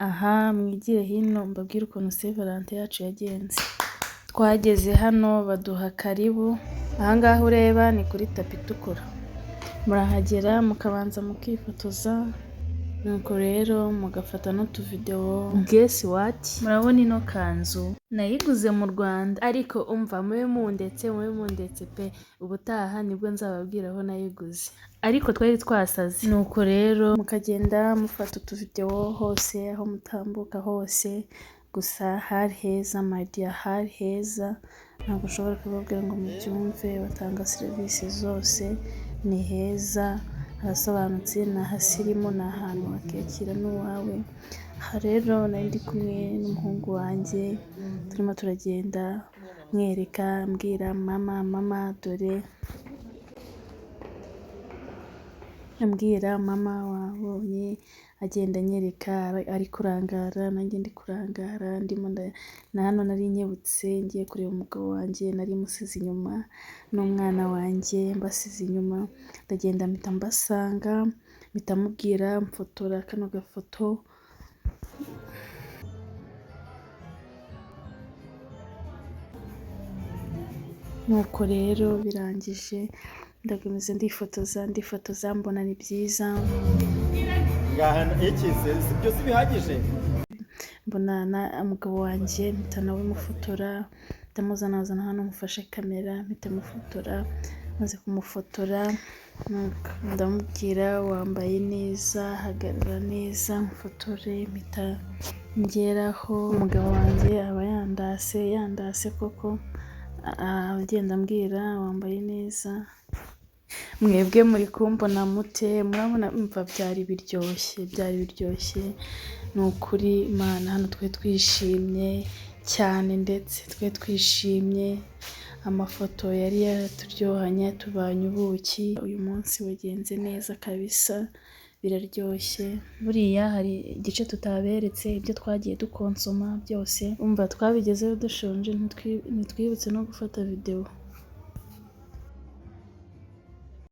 Aha mwigire hino mbabwire ukuntu Saint Valentin yacu yagenze. Twageze hano baduha karibu, ahangaha ureba ni kuri tapi itukura, murahagera mukabanza mukifotoza, nuko rero mugafata n'utuvidewo. Guess what? Murabona ino kanzu nayiguze mu Rwanda, ariko umva mube mundetse pe, ubutaha nibwo nzababwira aho nayiguze, ariko twari twasaze. Nuko rero mukagenda mufata utuvidewo hose aho mutambuka hose, gusa hari heza my dear, hari heza, ntabwo ushobora kubabwira ngo mubyumve. Batanga serivisi zose, ni heza, harasobanutse, ni ahasirimu, ni ahantu wakiyakira n'uwawe. Aha rero nari ndi kumwe n'umuhungu wanjye, turimo turagenda mwereka, mbwira mama dore, ambwira mama wabonye, agenda anyereka, ari kurangara nanjye ndi kurangara, ndimo na hano nari nkebutse ngiye kureba umugabo wanjye, nari musize inyuma n'umwana wanjye mbasize inyuma, ndagenda mpita mbasanga, mpita mubwira mfotora kano gafoto. Nuko rero birangije ndakomeza ndifotoza, mbona ni byiza, byose bihagije. mbona umugabo wanjye mpita nawe mufotora, ndamuzana hano mufashe kamera, mpita mufotora, maze kumufotora ndamubwira wambaye neza, hagarara neza, mufotore, mpita ngeraho. Umugabo wanjye aba yandase koko, agenda ambwira wambaye neza. Mwebwe muri kumbona mute? Murabona umva byari biryoshye, ni ukuri Imana. Hano twe twishimye cyane, ndetse twe twishimye, amafoto yari yaraturyohanye, tubanye ubuki. Uyu munsi wagenze neza kabisa, biraryoshye. Buriya hari igice tutaberetse, ibyo twagiye dukonsoma byose, umva twabigezeho dushonje, ntitwibutse no gufata videwo.